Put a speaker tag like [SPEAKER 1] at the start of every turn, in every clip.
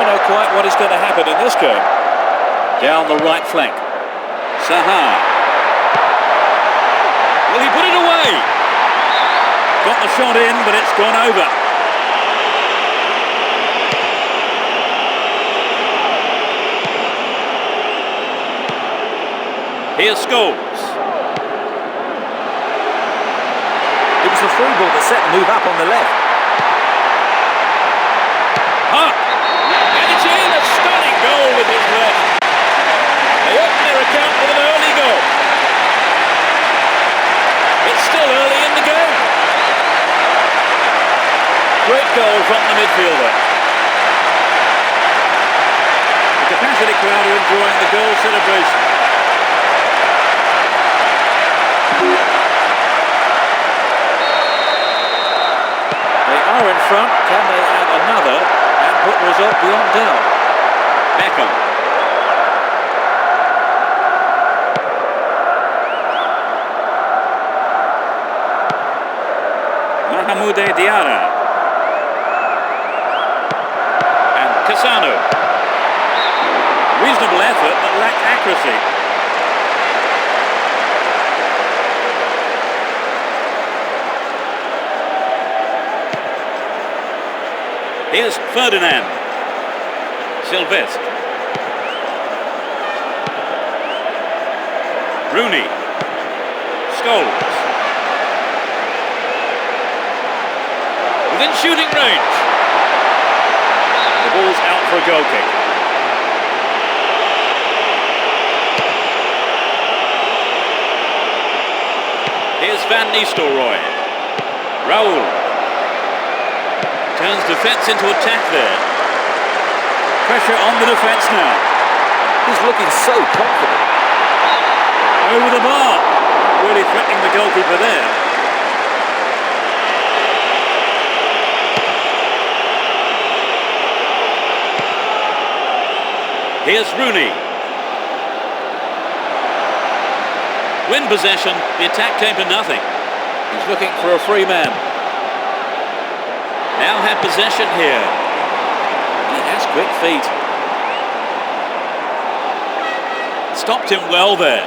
[SPEAKER 1] never know quite what is going to happen in this game. Down the right flank. Saha. Will he put it away? Got the shot in, but it's gone over. Here's Scholes.
[SPEAKER 2] It was the through ball that set the move up on the left.
[SPEAKER 1] And it's in, a stunning goal with his left. They open their account with an early goal. It's still early in the game. Great goal from the midfielder. The capacity crowd are enjoying the goal celebration. They are in front. Can they add another and put the result beyond doubt? Beckham. Mahmoud Diarra. And Cassano. Reasonable effort but lacked accuracy. Here's Ferdinand. Sylvestre. Rooney. Scholes. Within shooting range. The ball's out for a goal kick. Here's Van Nistelrooy. Raul. Turns defence into attack there. Pressure on the defence now.
[SPEAKER 2] He's looking so confident.
[SPEAKER 1] Over the bar. Really threatening the goalkeeper there. Here's Rooney. Win possession, the attack came to nothing. He's looking for a free man. Now had possession here. He has quick feet. Stopped him well there.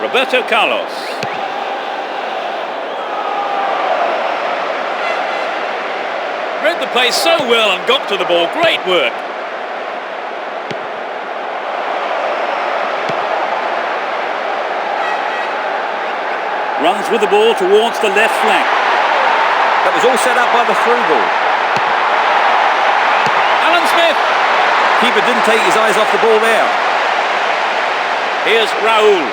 [SPEAKER 1] Roberto Carlos. Read the play so well and got to the ball. Great work. Runs with the ball towards the left flank.
[SPEAKER 2] That was all set up by the through ball.
[SPEAKER 1] Alan Smith.
[SPEAKER 2] Keeper didn't take his eyes off the ball there.
[SPEAKER 1] Here's Raul.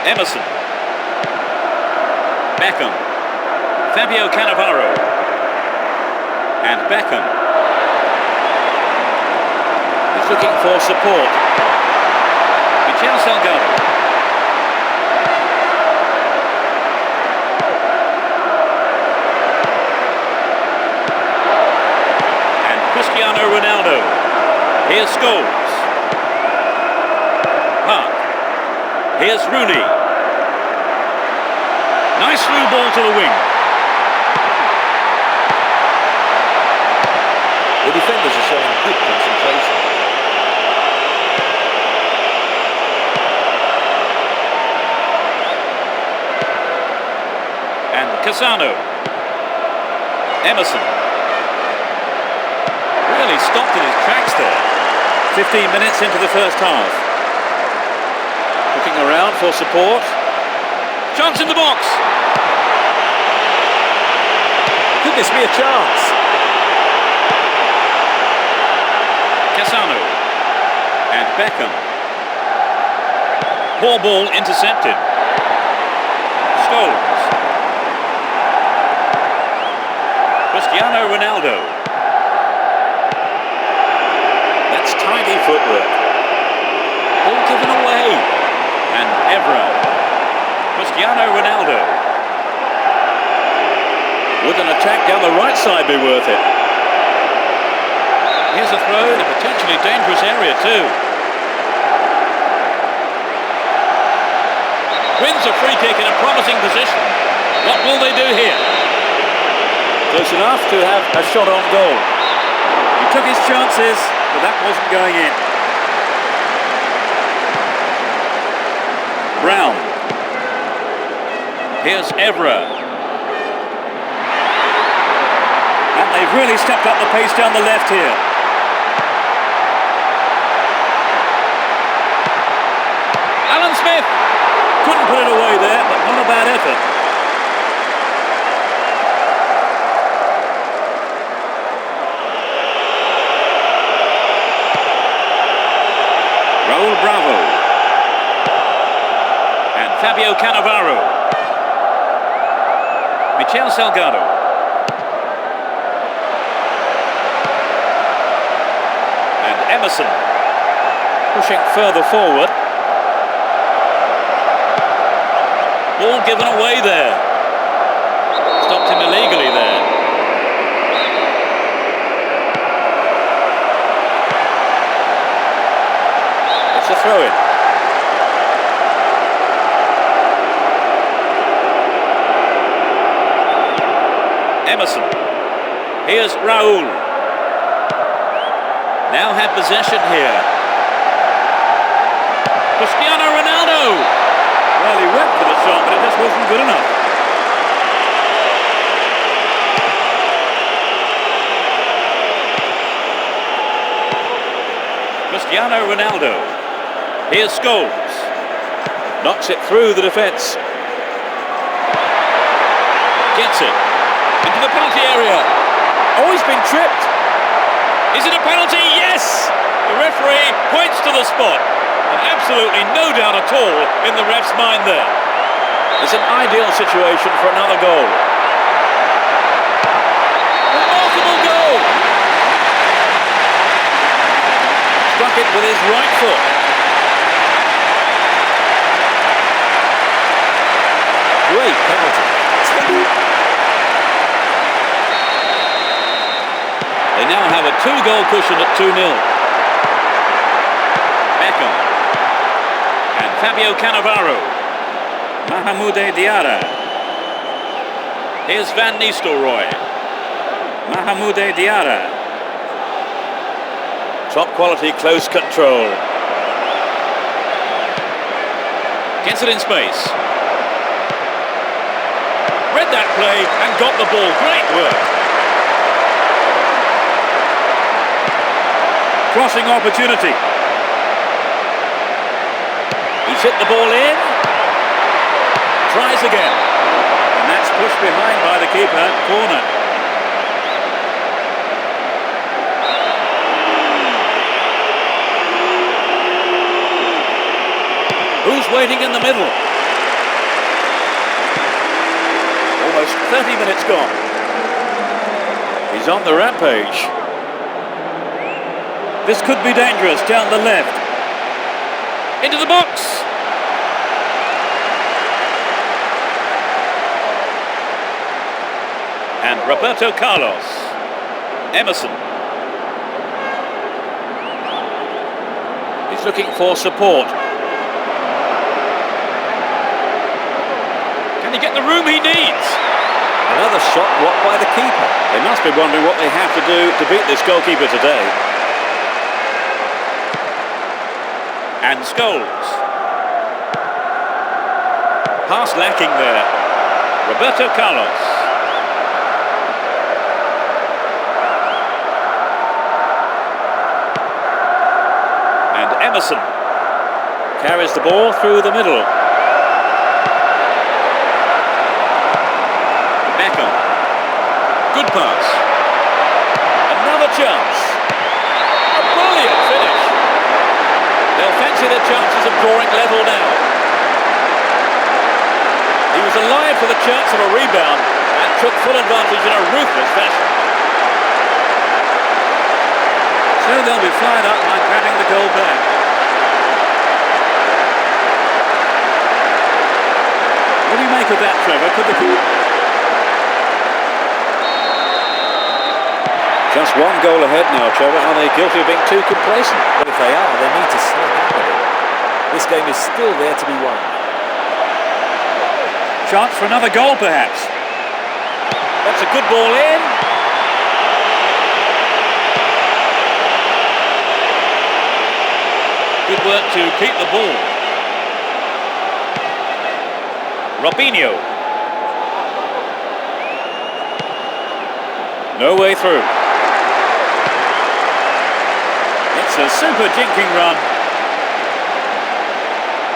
[SPEAKER 1] Emerson. Beckham. Fabio Cannavaro. And Beckham. He's looking for support. Michel Salgado. Cristiano Ronaldo. Here's Scholes. Park. Here's Rooney. Nice through ball to the wing.
[SPEAKER 2] The defenders are showing good concentration.
[SPEAKER 1] And Cassano. Emerson. Really stopped in his tracks there. 15 minutes into the first half. Looking around for support. Chance in the box.
[SPEAKER 2] Could this be a chance?
[SPEAKER 1] Cassano. And Beckham. Poor ball intercepted. Scholes. Cristiano Ronaldo. Tidy footwork. Ball given away. And Evra. Cristiano Ronaldo. Would an attack down the right side be worth it? Here's a throw in a potentially dangerous area too. Wins a free kick in a promising position. What will they do here?
[SPEAKER 2] Close enough to have a shot on goal. He took his chances, but that wasn't going in.
[SPEAKER 1] Brown. Here's Evra.
[SPEAKER 2] And they've really stepped up the pace down the left here.
[SPEAKER 1] Alan Smith.
[SPEAKER 2] Couldn't put it away there, but not a bad effort.
[SPEAKER 1] Raul Bravo. And Fabio Cannavaro. Michel Salgado. And Emerson.
[SPEAKER 2] Pushing further forward.
[SPEAKER 1] Ball given away there. Stopped him illegally there.
[SPEAKER 2] It's a throw-in.
[SPEAKER 1] Emerson. Here's Raul. Now had possession here. Cristiano Ronaldo.
[SPEAKER 2] Well, he went for the shot, but it just wasn't good enough.
[SPEAKER 1] Cristiano Ronaldo. Here's Scholes.
[SPEAKER 2] Knocks it through the defence.
[SPEAKER 1] Gets it. Into the penalty area.
[SPEAKER 2] Oh, he's been tripped.
[SPEAKER 1] Is it a penalty? Yes! The referee points to the spot. And absolutely no doubt at all in the ref's mind there.
[SPEAKER 2] It's an ideal situation for another goal.
[SPEAKER 1] Remarkable goal!
[SPEAKER 2] Struck it with his right foot. Great penalty.
[SPEAKER 1] They now have a 2-goal cushion at 2-0. Beckham. And Fabio Cannavaro.
[SPEAKER 2] Mahmoud Diarra.
[SPEAKER 1] Here's Van Nistelrooy.
[SPEAKER 2] Mahmoud Diarra. Top quality close control.
[SPEAKER 1] Gets it in space. Read that play and got the ball. Great work.
[SPEAKER 2] Crossing opportunity. He's hit the ball in. Tries again. And that's pushed behind by the keeper. Corner. Who's waiting in the middle? Almost 30 minutes gone. He's on the rampage. This could be dangerous down the left.
[SPEAKER 1] Into the box. And Roberto Carlos. Emerson.
[SPEAKER 2] He's looking for support.
[SPEAKER 1] Can he get the room he needs?
[SPEAKER 2] Another shot blocked by the keeper. They must be wondering what they have to do to beat this goalkeeper today.
[SPEAKER 1] And Scholes. Pass lacking there. Roberto Carlos. And Emerson.
[SPEAKER 2] Carries the ball through the middle.
[SPEAKER 1] Beckham. Good pass. Another chance. A brilliant finish. They'll fancy their chances of drawing level now. He was alive for the chance of a rebound and took full advantage in a ruthless fashion.
[SPEAKER 2] So they'll be fired up by grabbing the goal back. What do you make of that, Trevor? Could the Just one goal ahead now, Trevor. Are they guilty of being too complacent?
[SPEAKER 3] But if they are, they need to snap out of it. This game is still there to be won.
[SPEAKER 2] chance for another goal, perhaps. That's a good ball in. Good work to keep the ball. Robinho. No way through. It's a super jinking run.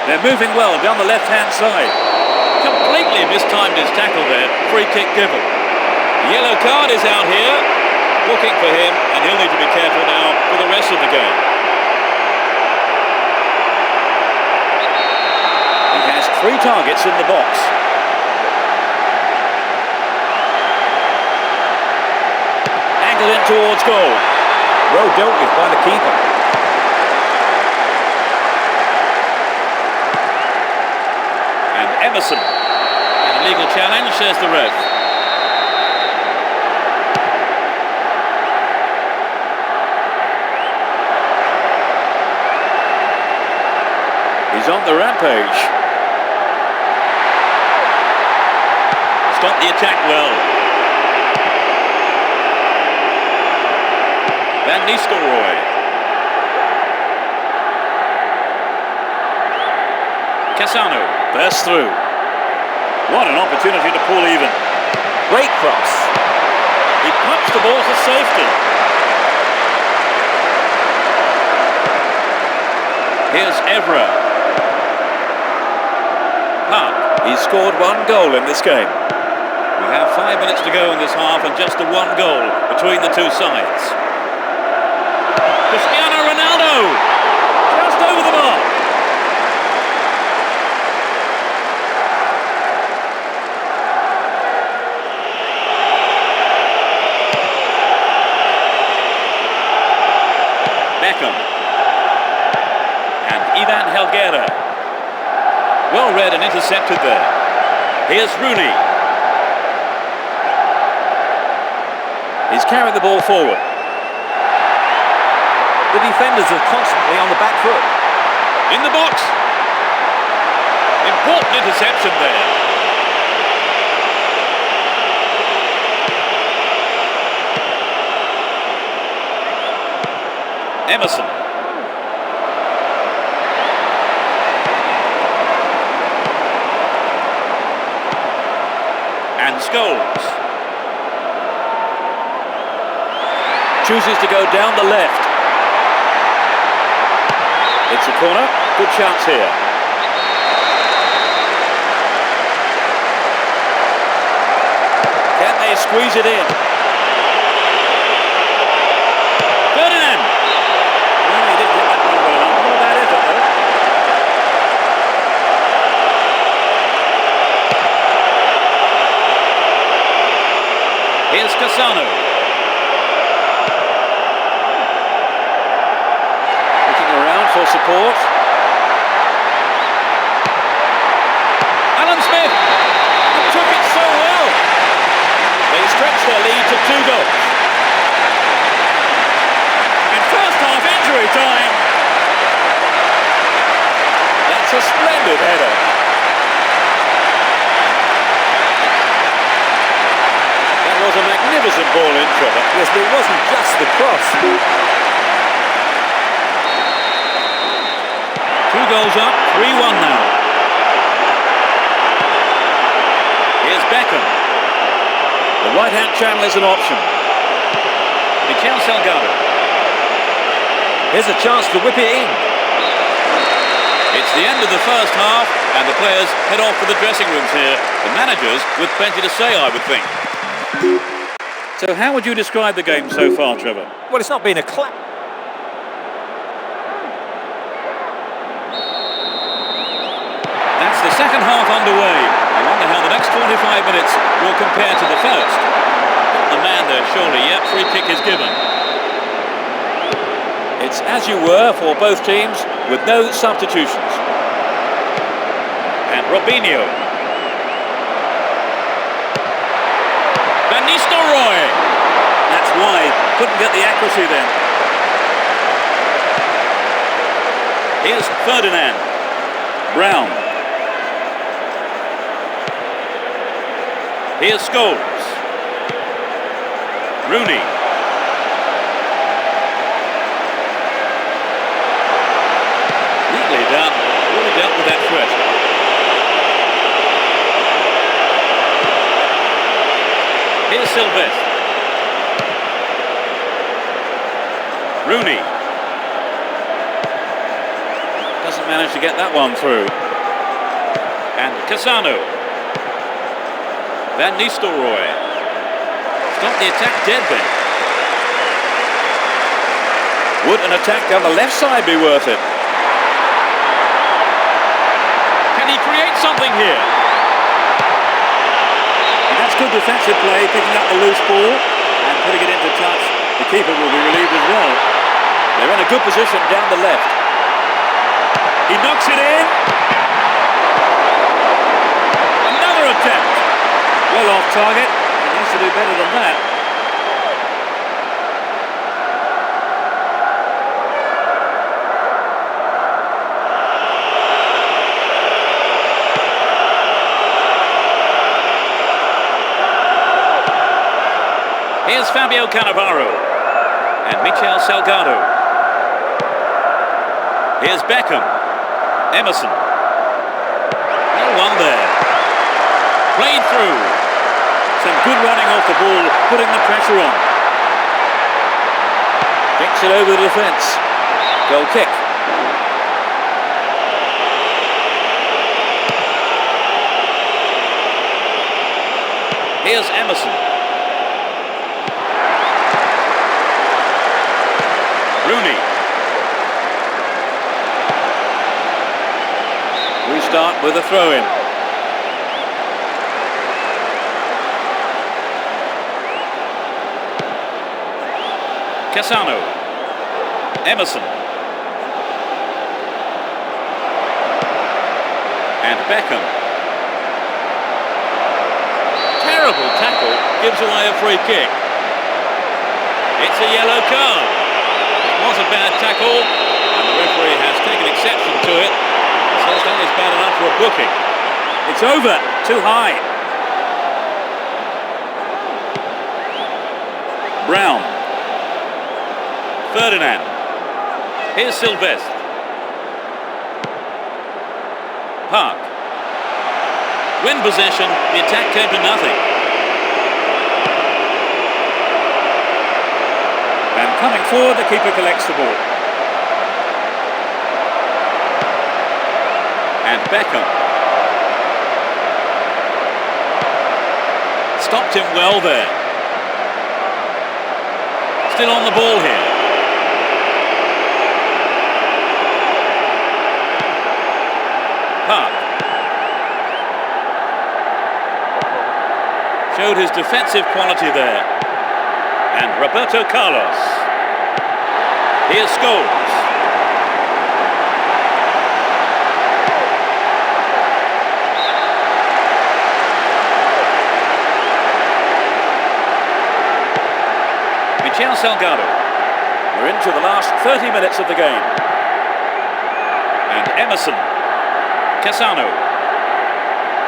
[SPEAKER 2] They're moving well down the left-hand side. Completely mistimed his tackle there. Free kick given. The yellow card is out here. Booking for him, and he'll need to be careful now for the rest of the game. He has 3 targets in the box. Angle in towards goal. Well dealt with by the keeper. And Emerson. An illegal challenge, says the ref. He's on the rampage. Stopped the attack well. Van Nistelrooy. Cassano bursts through. What an opportunity to pull even. Great cross. He punched the ball to safety. Here's Evra. He's scored 1 goal in this game. We have 5 minutes to go in this half and just the 1 goal between the two sides. Cristiano Ronaldo! Just over the mark. Beckham. And Ivan Helguera. Well read and intercepted there. Here's Rooney. He's carried the ball forward. The defenders are constantly on the back foot. In the box. Important interception there. Emerson. And Scholes. Chooses to go down the left. It's a corner. Good chance here. Can they squeeze it in? Ferdinand. Well, he didn't hit that one well enough. Not a bad effort, though. Here's Cassano. Looking around for support. Alan Smith took it so well. They stretched their lead to 2 goals. And first half injury time. That's a splendid header. Was a magnificent ball in, Trevor.
[SPEAKER 3] Yes, but it wasn't just the cross.
[SPEAKER 2] 2 goals up, 3-1 now. Here's Beckham. The right-hand channel is an option. Mikel Salgado.
[SPEAKER 3] Here's a chance to whip it in.
[SPEAKER 2] It's the end of the first half, and the players head off for the dressing rooms here. The managers with plenty to say, I would think. So how would you describe the game so far, Trevor?
[SPEAKER 3] Well, it's not been a clap.
[SPEAKER 2] That's the second half underway. I wonder how the next 45 minutes will compare to the first. The man there, surely, yep, free kick is given. It's as you were for both teams, with no substitutions. And Robinho. Van Nistelrooy. That's wide. Couldn't get the accuracy then. Here's Ferdinand. Brown. Here's Scholes. Rooney. Neatly done. Really dealt with that threat. Here's Sylvester. Rooney. Doesn't manage to get that one through. And Cassano. Van Nistelrooy. Stop the attack dead then.
[SPEAKER 3] Would an attack down the left side be worth it?
[SPEAKER 2] Can he create something here?
[SPEAKER 3] And that's good defensive play, picking up the loose ball and putting it into touch. The keeper will be relieved as well. They're in a good position down the left. He knocks it in. Another attempt. Well off target. He needs to do better than that.
[SPEAKER 2] Here's Fabio Cannavaro and Michel Salgado. Here's Beckham. Emerson. No one there. Played through.
[SPEAKER 3] Some good running off the ball, putting the pressure on. Kicks it over the defence. Goal kick.
[SPEAKER 2] Here's Emerson. Rooney.
[SPEAKER 3] We start with a throw-in.
[SPEAKER 2] Cassano. Emerson. And Beckham. Terrible tackle, gives away a free kick. It's a yellow card. It was a bad tackle, and the referee has taken exception to it. He says that is bad enough for a booking.
[SPEAKER 3] It's over. Too high. Brown.
[SPEAKER 2] Ferdinand. Here's Sylvester. Park. Win possession, the attack came to nothing.
[SPEAKER 3] And coming forward, the keeper collects the ball.
[SPEAKER 2] And Beckham. Stopped him well there. Still on the ball here. Park. Showed his defensive quality there. And Roberto Carlos. Here's Scholes. Michel Salgado.
[SPEAKER 3] We're into the last 30 minutes of the game.
[SPEAKER 2] And Emerson. Cassano.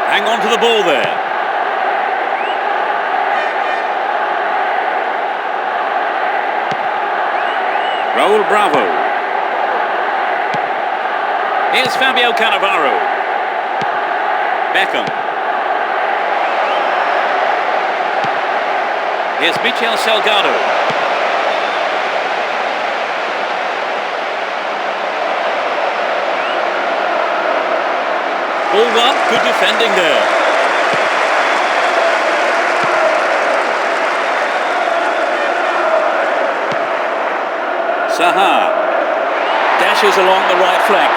[SPEAKER 2] Hang on to the ball there.
[SPEAKER 3] Raul Bravo.
[SPEAKER 2] Here's Fabio Cannavaro. Beckham. Here's Michel Salgado. Ball one, good defending there.
[SPEAKER 3] Saha dashes along the right flank.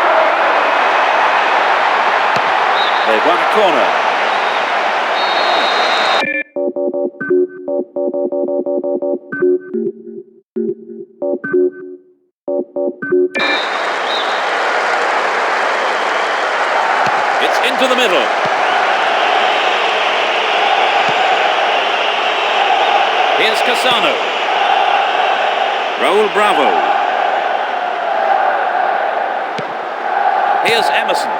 [SPEAKER 3] They've won a corner.
[SPEAKER 2] It's into the middle. Here's Cassano.
[SPEAKER 3] Raul Bravo.
[SPEAKER 2] Here's Emerson.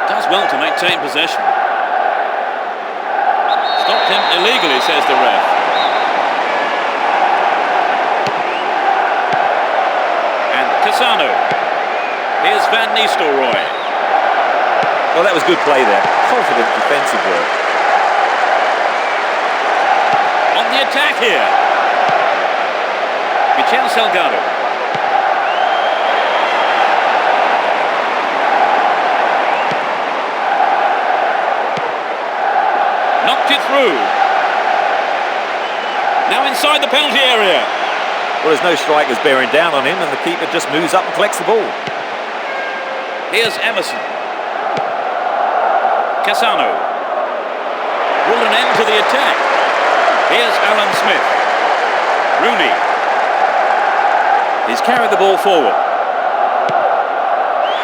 [SPEAKER 2] Does well to maintain possession. Stopped him illegally, says the ref. And Cassano. Here's Van Nistelrooy.
[SPEAKER 3] Well, that was good play there. Confident defensive work.
[SPEAKER 2] On the attack here. Michel Salgado. Knocked it through. Now inside the penalty area.
[SPEAKER 3] Well, there's no strikers bearing down on him, and the keeper just moves up and collects the ball.
[SPEAKER 2] Here's Emerson. Cassano. Brought an end to the attack. Here's Alan Smith. Rooney. He's carried the ball forward.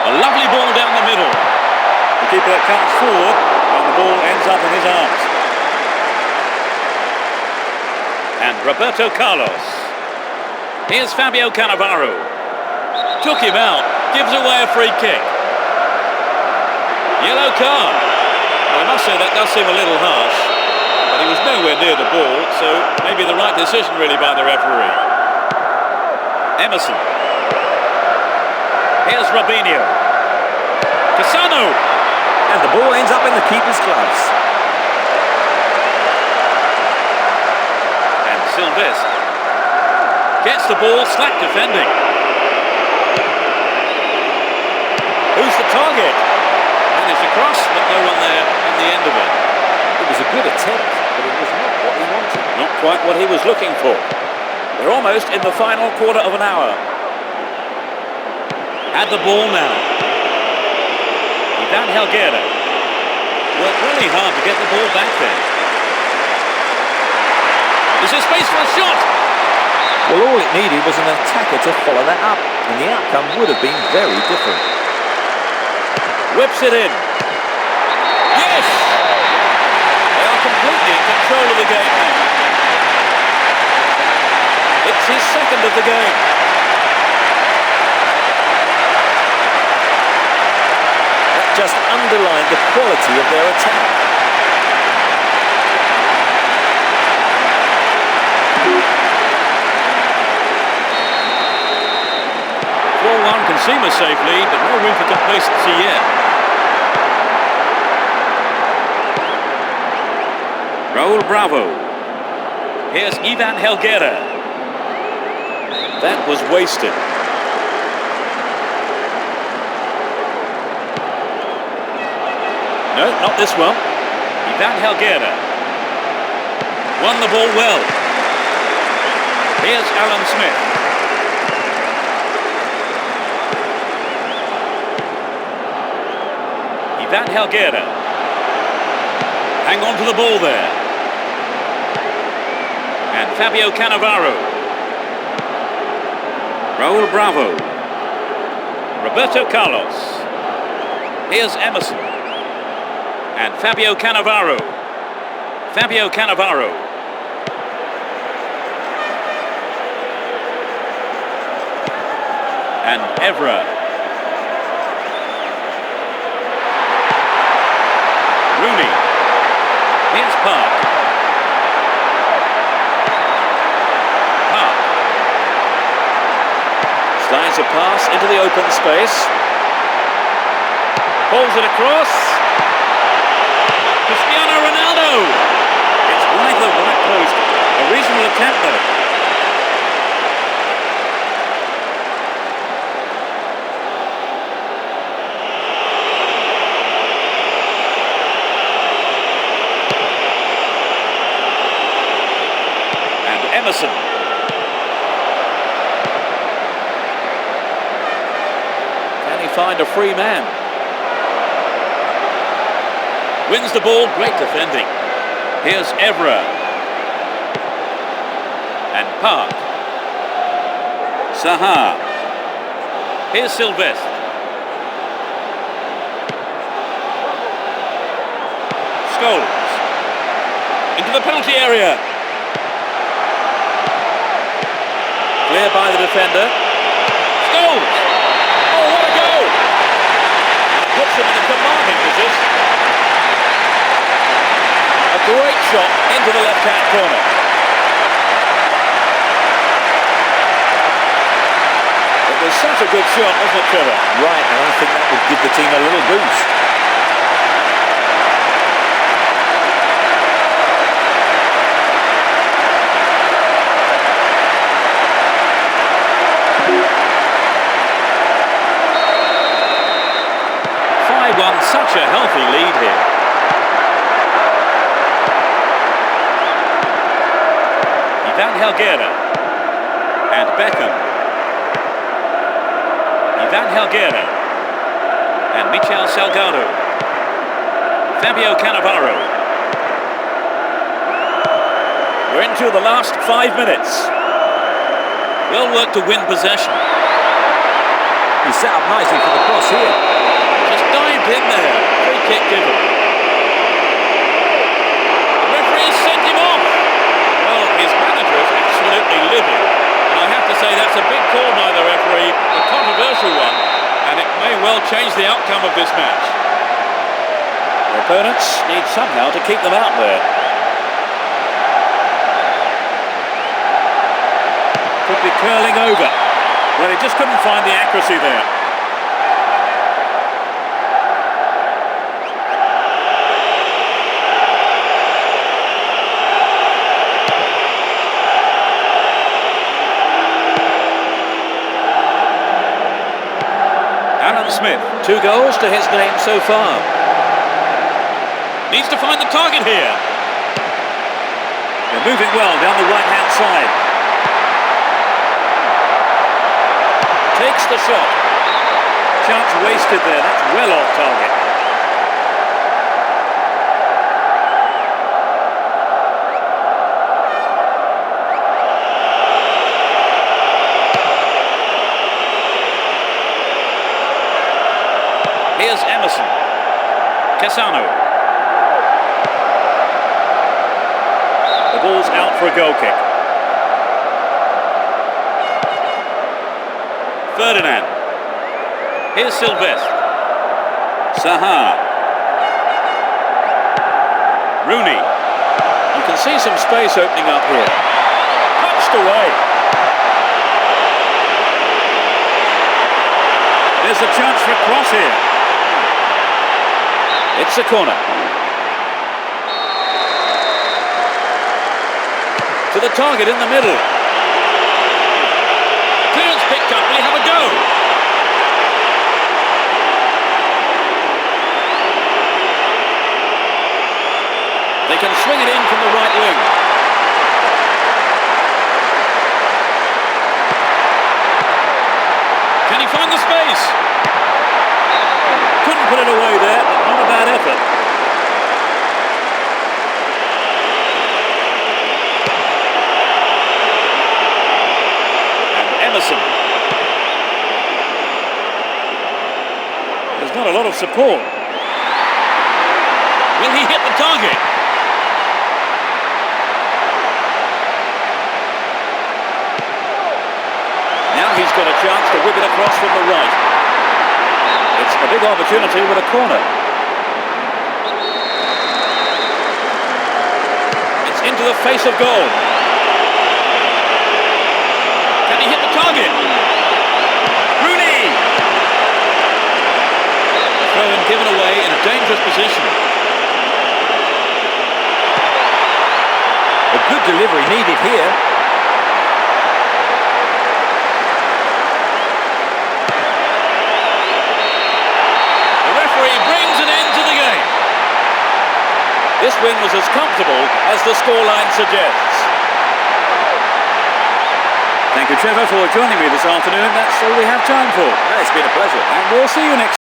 [SPEAKER 2] A lovely ball down the middle.
[SPEAKER 3] The keeper comes forward, and the ball ends up in his arms.
[SPEAKER 2] And Roberto Carlos. Here's Fabio Cannavaro. Took him out. Gives away a free kick. Yellow card. Well, I must say that does seem a little harsh. But he was nowhere near the ball, so maybe the right decision really by the referee. Emerson. Here's Robinho. Cassano.
[SPEAKER 3] And the ball ends up in the keeper's gloves.
[SPEAKER 2] And Sylvestre gets the ball, slack defending. Who's the target? Managed to cross, but no one there on the end of it.
[SPEAKER 3] It was a good attempt, but it was not what he wanted.
[SPEAKER 1] Not quite what he was looking for. We're almost in the final quarter of an hour.
[SPEAKER 2] Had the ball now. Ivan Helguera worked really hard to get the ball back there. Is there space for a shot?
[SPEAKER 3] Well, all it needed was an attacker to follow that up, and the outcome would have been very different.
[SPEAKER 1] Whips it in. Yes! They are completely in control of the game now. It's his second of the game.
[SPEAKER 3] That just underlined the quality of their attack.
[SPEAKER 2] One can seam us safely, but no room for complacency yet. Raul Bravo. Here's Ivan Helguera.
[SPEAKER 1] That was wasted.
[SPEAKER 2] No, not this one. Ivan Helguera. Won the ball well. Here's Alan Smith. Ivan Helguera. Hang on to the ball there. And Fabio Cannavaro. Raul Bravo. Roberto Carlos. Here's Emerson. And Fabio Cannavaro. Fabio Cannavaro. And Evra. Rooney. Here's Park. Park.
[SPEAKER 1] Slides a pass into the open space.
[SPEAKER 2] Pulls it across. Cristiano Ronaldo.
[SPEAKER 1] It's wide the right post. A reasonable attempt though.
[SPEAKER 2] Emerson.
[SPEAKER 1] Can he find a free man?
[SPEAKER 2] Wins the ball, great defending. Here's Evra. And Park. Saha. Here's Sylvestre. Scholes. Into the penalty area.
[SPEAKER 1] Clear by the defender.
[SPEAKER 2] Scholes!
[SPEAKER 1] Oh, what a goal! And it puts him in a commanding position. A Great shot into the left-hand corner. It was such a good shot, wasn't it, Trevor?
[SPEAKER 3] Right, and I think that would give the team a little boost.
[SPEAKER 2] Such a healthy lead here. Ivan Helguera and Beckham. Ivan Helguera and Michel Salgado. Fabio Cannavaro.
[SPEAKER 1] We're into the last 5 minutes.
[SPEAKER 2] Well worked to win possession.
[SPEAKER 3] He's set up nicely for the cross here.
[SPEAKER 2] Just dived in there. Free kick given. The referee has sent him off. Well, his manager is absolutely livid. And I have to say that's a big call by the referee, a controversial one, and it may well change the outcome of this match.
[SPEAKER 1] The opponents need somehow to keep them out there.
[SPEAKER 3] Could be curling over. Well, he just couldn't find the accuracy there.
[SPEAKER 2] Smith.
[SPEAKER 1] 2 goals to his name so far.
[SPEAKER 2] Needs to find the target here.
[SPEAKER 3] They're moving well down the right-hand side.
[SPEAKER 1] Takes the shot.
[SPEAKER 3] Chance wasted there. That's well off target.
[SPEAKER 2] Here's Emerson. Cassano.
[SPEAKER 3] The ball's out for a goal kick.
[SPEAKER 2] Ferdinand. Here's Sylvestre.
[SPEAKER 3] Saha.
[SPEAKER 2] Rooney.
[SPEAKER 1] You can see some space opening up here. Punched away.
[SPEAKER 3] There's a chance for a cross here.
[SPEAKER 1] It's a corner. To the target in the middle.
[SPEAKER 2] Clearance picked up. Will he have a go?
[SPEAKER 1] They can swing it in from the right wing.
[SPEAKER 2] Can he find the space?
[SPEAKER 3] Couldn't put it away there, but not a bad effort.
[SPEAKER 2] And Emerson.
[SPEAKER 3] There's not a lot of support.
[SPEAKER 2] Will he hit the target?
[SPEAKER 1] Now he's got a chance to whip it across from the right. It's a big opportunity with a corner. It's into the face of goal.
[SPEAKER 2] Can he hit the target? Rooney! Throw in given away in a dangerous position.
[SPEAKER 3] A good delivery needed here.
[SPEAKER 1] This win was as comfortable as the scoreline suggests.
[SPEAKER 3] Thank you, Trevor, for joining me this afternoon. That's all we have time for.
[SPEAKER 1] It's been a pleasure.
[SPEAKER 3] And we'll see you next